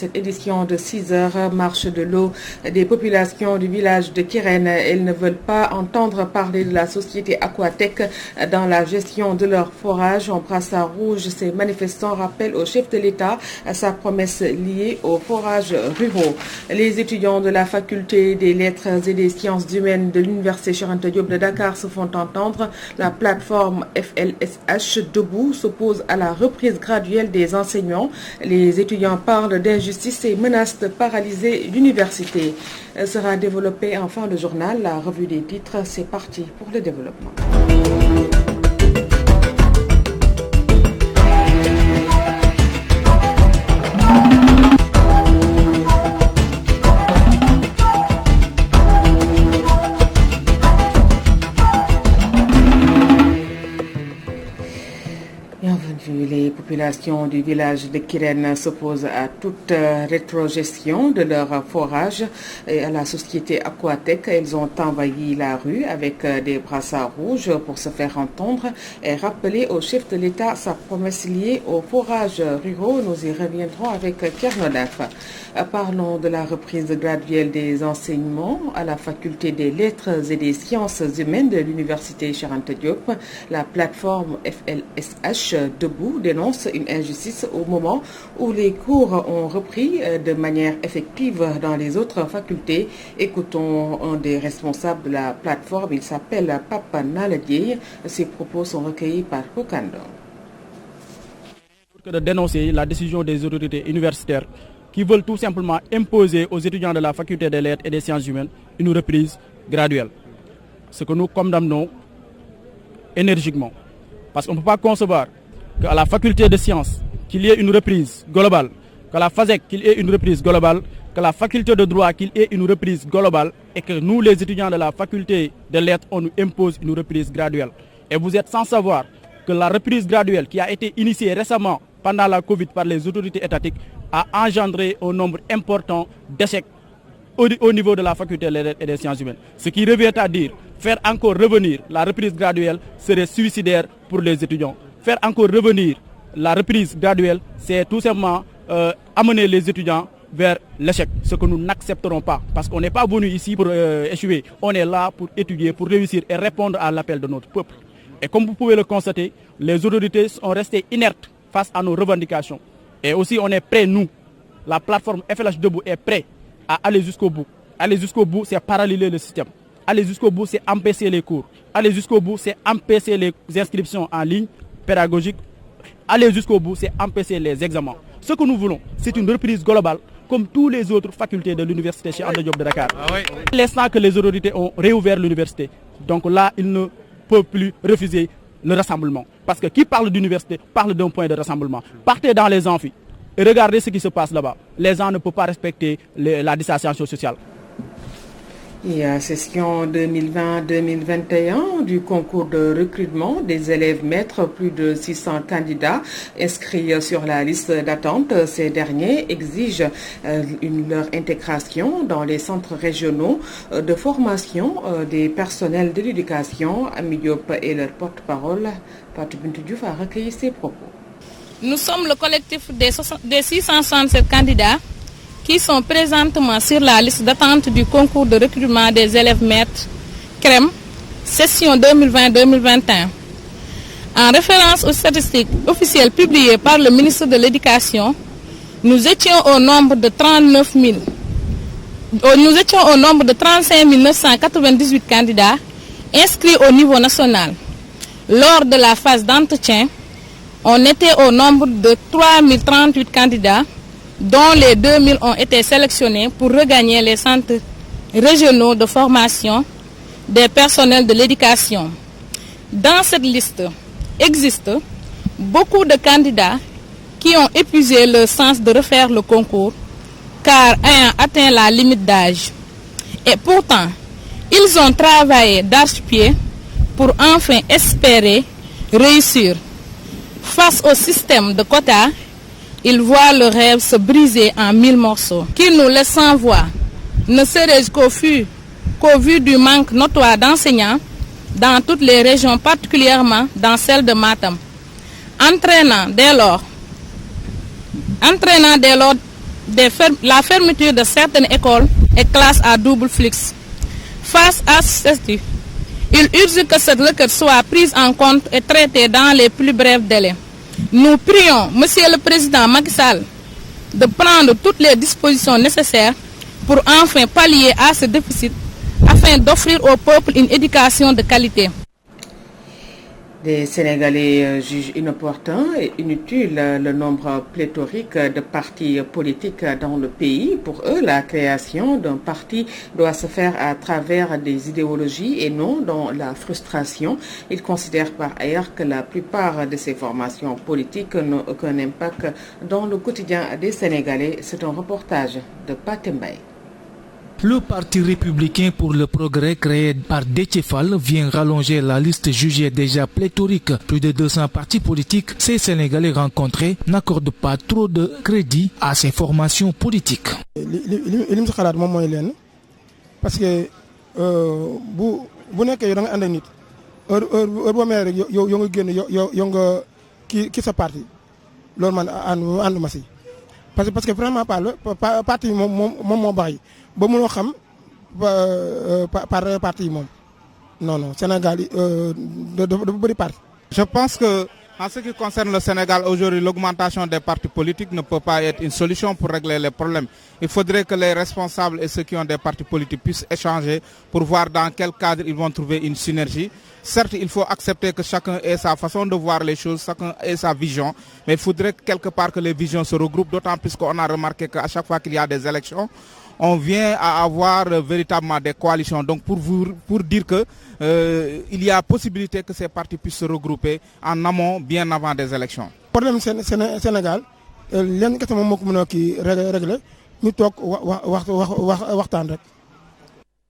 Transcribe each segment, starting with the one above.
Cette édition de 6 heures marche de l'eau des populations du village de Kirène. Elles ne veulent pas entendre parler de la société Aquatec dans la gestion de leur forage. En brassard rouge, ces manifestants rappellent au chef de l'État sa promesse liée aux forages ruraux. Les étudiants de la faculté des lettres et des sciences humaines de l'université Cheikh Anta Diop de Dakar se font entendre. La plateforme FLSH Debout s'oppose à la reprise graduelle des enseignements. Les étudiants parlent d'injustice et menacent de paralyser l'université. Sera développé en fin de journal. La revue des titres, c'est parti pour le développement. Les populations du village de Kirène s'opposent à toute rétrogestion de leur forage et à la société Aquatec. Elles ont envahi la rue avec des brassards rouges pour se faire entendre et rappeler au chef de l'État sa promesse liée aux forages ruraux. Nous y reviendrons avec Kernodaf. Parlons de la reprise graduelle des enseignements à la faculté des lettres et des sciences humaines de l'université Cheikh Anta Diop. La plateforme FLSH Debout dénonce une injustice au moment où les cours ont repris de manière effective dans les autres facultés. Écoutons un des responsables de la plateforme, il s'appelle Papa Naladier. Ses propos sont recueillis par Kokando. Pour de dénoncer la décision des autorités universitaires qui veulent tout simplement imposer aux étudiants de la faculté des lettres et des sciences humaines une reprise graduelle. Ce que nous condamnons énergiquement. Parce qu'on ne peut pas concevoir qu'à la faculté de sciences, qu'il y ait une reprise globale, qu'à la FASEC, qu'il y ait une reprise globale, qu'à la faculté de droit, qu'il y ait une reprise globale, et que nous, les étudiants de la faculté de lettres, on nous impose une reprise graduelle. Et vous êtes sans savoir que la reprise graduelle qui a été initiée récemment pendant la Covid par les autorités étatiques a engendré un nombre important d'échecs au niveau de la faculté des lettres et des sciences humaines. Ce qui revient à dire, faire encore revenir la reprise graduelle serait suicidaire pour les étudiants. Faire encore revenir la reprise graduelle, c'est tout simplement amener les étudiants vers l'échec, ce que nous n'accepterons pas. Parce qu'on n'est pas venu ici pour échouer, on est là pour étudier, pour réussir et répondre à l'appel de notre peuple. Et comme vous pouvez le constater, les autorités sont restées inertes face à nos revendications. Et aussi on est prêts, nous, la plateforme FLH Debout est prête à aller jusqu'au bout. Aller jusqu'au bout, c'est paralyser le système. Aller jusqu'au bout, c'est empêcher les cours. Aller jusqu'au bout, c'est empêcher les inscriptions en ligne pédagogique. Aller jusqu'au bout, c'est empêcher les examens. Ce que nous voulons, c'est une reprise globale, comme toutes les autres facultés de l'université Cheikh Anta Diop de Dakar. L'instant que les autorités ont réouvert l'université, donc là, ils ne peuvent plus refuser le rassemblement. Parce que qui parle d'université parle d'un point de rassemblement. Partez dans les amphis et regardez ce qui se passe là-bas. Les gens ne peuvent pas respecter la distanciation sociale. Et à session 2020-2021 du concours de recrutement des élèves maîtres, plus de 600 candidats inscrits sur la liste d'attente. Ces derniers exigent leur intégration dans les centres régionaux de formation des personnels de l'éducation. Ami Diop et leur porte-parole, Fatou Bintou Diouf, a recueilli ses propos. Nous sommes le collectif des 667 candidats qui sont présentement sur la liste d'attente du concours de recrutement des élèves maîtres CREM, session 2020-2021. En référence aux statistiques officielles publiées par le ministre de l'Éducation, nous étions au nombre de 35 998 candidats inscrits au niveau national. Lors de la phase d'entretien, on était au nombre de 3038 candidats, dont les 2000 ont été sélectionnés pour regagner les centres régionaux de formation des personnels de l'éducation. Dans cette liste existent beaucoup de candidats qui ont épuisé le sens de refaire le concours car ayant atteint la limite d'âge. Et pourtant, ils ont travaillé d'arrache-pied pour enfin espérer réussir. Face au système de quotas, ils voient le rêve se briser en 1000 morceaux. Qu'ils nous laissent sans voix, ne serait-ce qu'au vu du manque notoire d'enseignants dans toutes les régions, particulièrement dans celle de Matam. entraînant dès lors la fermeture de certaines écoles et classes à double flux. Face à ceci, il urge que cette requête soit prise en compte et traitée dans les plus brefs délais. Nous prions Monsieur le Président Macky Sall de prendre toutes les dispositions nécessaires pour enfin pallier à ce déficit afin d'offrir au peuple une éducation de qualité. Les Sénégalais jugent inopportun et inutile le nombre pléthorique de partis politiques dans le pays. Pour eux, la création d'un parti doit se faire à travers des idéologies et non dans la frustration. Ils considèrent par ailleurs que la plupart de ces formations politiques n'ont aucun impact dans le quotidien des Sénégalais. C'est un reportage de Patembay. Le Parti républicain pour le progrès créé par Déthié Fall vient rallonger la liste jugée déjà pléthorique. Plus de 200 partis politiques, ces Sénégalais rencontrés n'accordent pas trop de crédit à ces formations politiques. Parce que bu nekkee da nga ànd ak nit heure boo mel rek yow nga génn yow nga ki sa parti loolu man ànduma si parce que vraiment parti moom moo bari ba mënoo xam par parti moom non Sénégal dafa bëri parti. Je pense que en ce qui concerne le Sénégal aujourd'hui, l'augmentation des partis politiques ne peut pas être une solution pour régler les problèmes. Il faudrait que les responsables et ceux qui ont des partis politiques puissent échanger pour voir dans quel cadre ils vont trouver une synergie. Certes, il faut accepter que chacun ait sa façon de voir les choses, chacun ait sa vision, mais il faudrait quelque part que les visions se regroupent, d'autant plus qu'on a remarqué qu'à chaque fois qu'il y a des élections, on vient à avoir véritablement des coalitions. Donc pour dire que il y a possibilité que ces partis puissent se regrouper en amont, bien avant des élections. Le problème Sénégal, lenn kese moom moo ko mën a kii régler ñu toog waxtaan rek.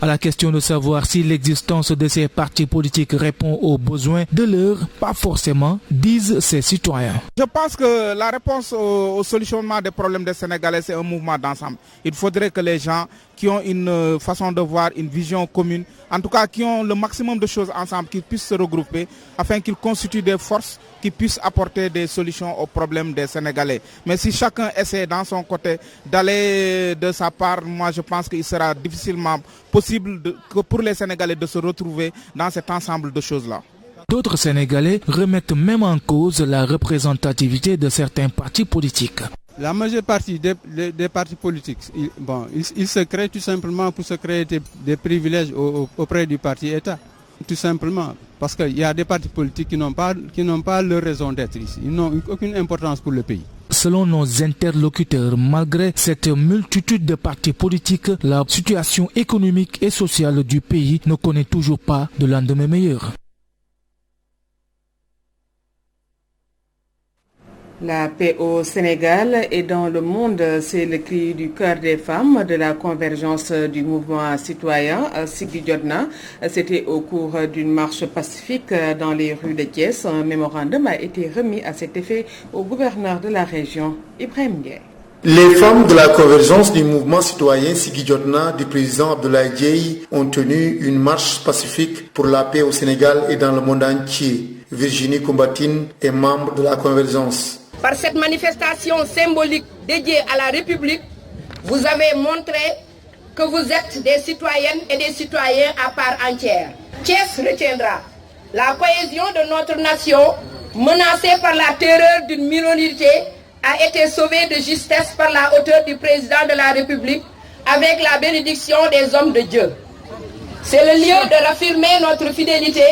À la question de savoir si l'existence de ces partis politiques répond aux besoins de l'heure, pas forcément, disent ces citoyens. Je pense que la réponse au solutionnement des problèmes des Sénégalais, c'est un mouvement d'ensemble. Il faudrait que les gens qui ont une façon de voir, une vision commune, en tout cas qui ont le maximum de choses ensemble, qu'ils puissent se regrouper afin qu'ils constituent des forces qui puissent apporter des solutions aux problèmes des Sénégalais. Mais si chacun essaie dans son côté d'aller de sa part, moi je pense qu'il sera difficilement possible que pour les Sénégalais de se retrouver dans cet ensemble de choses-là. D'autres Sénégalais remettent même en cause la représentativité de certains partis politiques. La majeure partie des partis politiques, ils se créent tout simplement pour se créer des privilèges auprès du parti État. Tout simplement, parce qu'il y a des partis politiques qui n'ont pas leur raison d'être ici. Ils n'ont aucune importance pour le pays. Selon nos interlocuteurs, malgré cette multitude de partis politiques, la situation économique et sociale du pays ne connaît toujours pas de lendemain meilleur. La paix au Sénégal et dans le monde, c'est le cri du cœur des femmes de la convergence du mouvement citoyen Siggi Jotna. C'était au cours d'une marche pacifique dans les rues de Thiès. Un mémorandum a été remis à cet effet au gouverneur de la région, Ibrahim Ndiaye. Les femmes de la convergence du mouvement citoyen Siggi Jotna du président Abdoulaye Dièye ont tenu une marche pacifique pour la paix au Sénégal et dans le monde entier. Virginie Combatine est membre de la convergence. Par cette manifestation symbolique dédiée à la République, vous avez montré que vous êtes des citoyennes et des citoyens à part entière. Thiès retiendra la cohésion de notre nation, menacée par la terreur d'une minorité, a été sauvée de justesse par la hauteur du président de la République avec la bénédiction des hommes de Dieu. C'est le lieu de raffirmer notre fidélité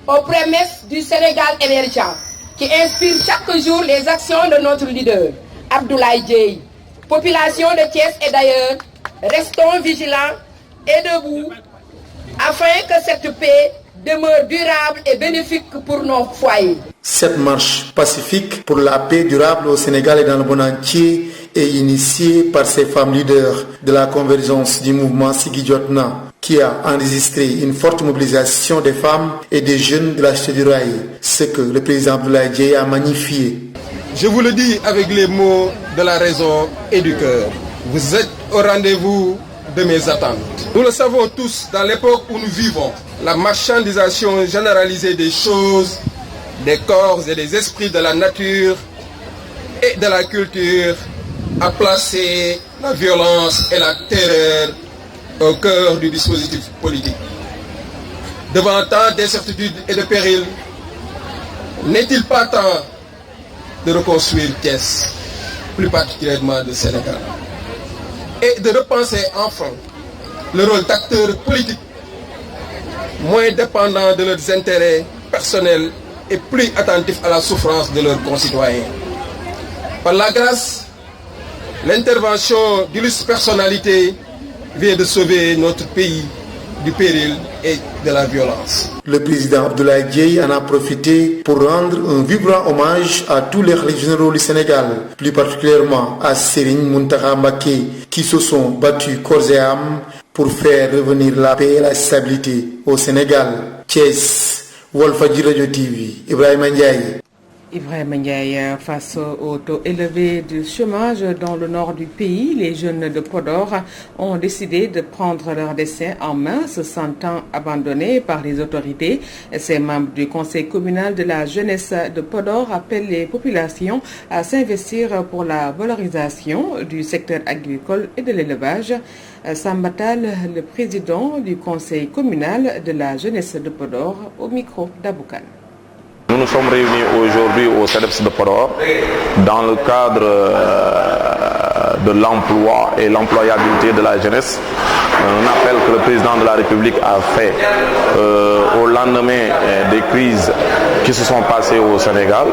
aux promesses du Sénégal émergent, qui inspire chaque jour les actions de notre leader, Abdoulaye Dièye. Population de Thiès et d'ailleurs, restons vigilants et debout afin que cette paix demeure durable et bénéfique pour nos foyers. Cette marche pacifique pour la paix durable au Sénégal et dans le monde entier est initiée par ces femmes leaders de la convergence du mouvement Siggi Jotna, qui a enregistré une forte mobilisation des femmes et des jeunes de la cité du Rail, ce que le président Abdoulaye Dièye a magnifié. Je vous le dis avec les mots de la raison et du cœur. Vous êtes au rendez-vous de mes attentes. Nous le savons tous, dans l'époque où nous vivons, la marchandisation généralisée des choses, des corps et des esprits de la nature et de la culture a placé la violence et la terreur au cœur du dispositif politique. Devant tant d'incertitudes et de périls, n'est-il pas temps de reconstruire Thiès, plus particulièrement le Sénégal, et de repenser enfin le rôle d'acteurs politiques moins dépendants de leurs intérêts personnels et plus attentifs à la souffrance de leurs concitoyens. Par la grâce, l'intervention d'illustres personnalités vient de sauver notre pays du péril et de la violence. Le président Abdoulaye Dièye en a profité pour rendre un vibrant hommage à tous les khalifes généraux du Sénégal, plus particulièrement à Serigne Mountakha Mbacké, qui se sont battus corps et âme pour faire revenir la paix et la stabilité au Sénégal. Thiès, Walfadjri Radio TV, Ibrahima Ndiaye. Ibrahima Ndiaye, face au taux élevé du chômage dans le nord du pays, les jeunes de Podor ont décidé de prendre leur destin en main, se sentant abandonnés par les autorités. Ces membres du conseil communal de la jeunesse de Podor appellent les populations à s'investir pour la valorisation du secteur agricole et de l'élevage. Sambatal, le président du conseil communal de la jeunesse de Podor, au micro d'Aboukan. Nous nous sommes réunis aujourd'hui au CEDEPS de Podor dans le cadre de l'emploi et l'employabilité de la jeunesse. Un appel que le président de la République a fait au lendemain des crises qui se sont passées au Sénégal.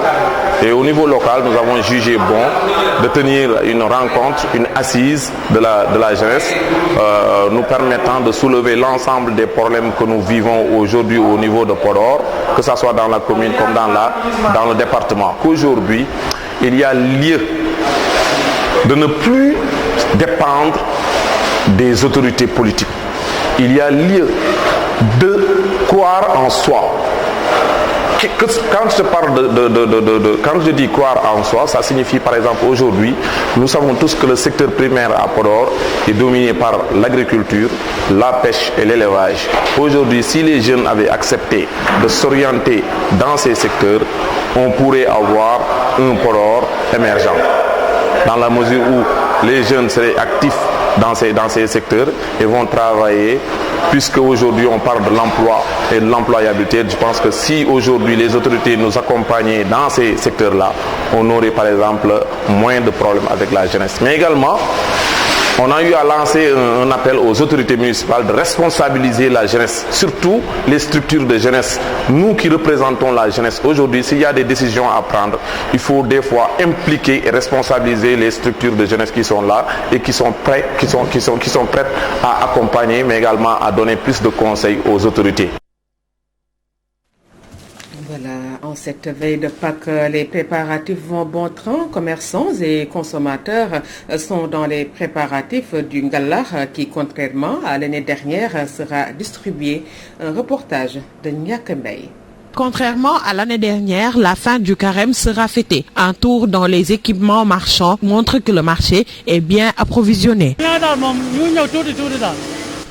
Et au niveau local, nous avons jugé bon de tenir une rencontre, une assise de la jeunesse, nous permettant de soulever l'ensemble des problèmes que nous vivons aujourd'hui au niveau de Podor, que ce soit dans la commune comme dans le département. Qu'aujourd'hui, il y a lieu de ne plus dépendre des autorités politiques. Il y a lieu de croire en soi. Quand je parle quand je dis croire en soi, ça signifie par exemple aujourd'hui, nous savons tous que le secteur primaire à Podor est dominé par l'agriculture, la pêche et l'élevage. Aujourd'hui, si les jeunes avaient accepté de s'orienter dans ces secteurs, on pourrait avoir un Podor émergent. Dans la mesure où les jeunes seraient actifs dans ces secteurs et vont travailler, puisque aujourd'hui on parle de l'emploi et de l'employabilité. Je pense que si aujourd'hui les autorités nous accompagnaient dans ces secteurs-là, on aurait par exemple moins de problèmes avec la jeunesse. Mais également, on a eu à lancer un appel aux autorités municipales de responsabiliser la jeunesse, surtout les structures de jeunesse. Nous qui représentons la jeunesse aujourd'hui, s'il y a des décisions à prendre, il faut des fois impliquer et responsabiliser les structures de jeunesse qui sont là et qui sont prêtes à accompagner, mais également à donner plus de conseils aux autorités. Voilà, en cette veille de Pâques, les préparatifs vont bon train. Commerçants et consommateurs sont dans les préparatifs du Ngalar qui, contrairement à l'année dernière, sera distribué. Un reportage de Nyakembey. Contrairement à l'année dernière, la fin du carême sera fêtée. Un tour dans les équipements marchands montre que le marché est bien approvisionné.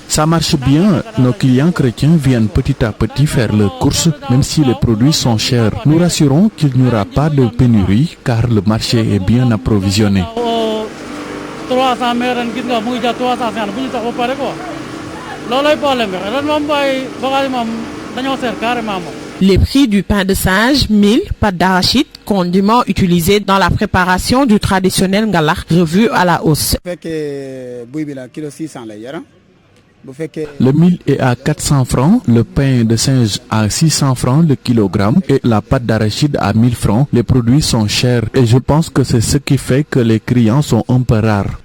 Ça marche bien, nos clients chrétiens viennent petit à petit faire leurs courses, même si les produits sont chers. Nous rassurons qu'il n'y aura pas de pénurie car le marché est bien approvisionné. Les prix du pain de singe, mil, pâte d'arachide, condiments utilisés dans la préparation du traditionnel ngalar, revus à la hausse. Le mil est à 400 francs, le pain de singe à 600 francs le kilogramme et la pâte d'arachide à 1000 francs. Les produits sont chers et je pense que c'est ce qui fait que les clients sont un peu rares.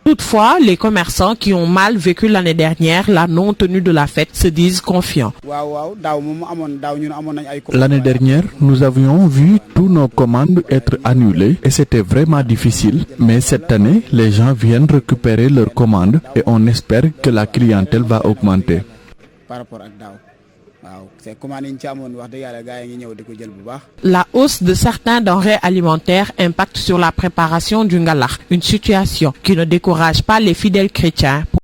Toutefois, les commerçants qui ont mal vécu l'année dernière la non-tenue de la fête se disent confiants. L'année dernière, nous avions vu tous nos commandes être annulées et c'était vraiment difficile. Mais cette année, les gens viennent récupérer leurs commandes et on espère que la clientèle va augmenter. La hausse de certains denrées alimentaires impacte sur la préparation du ngalar, une situation qui ne décourage pas les fidèles chrétiens.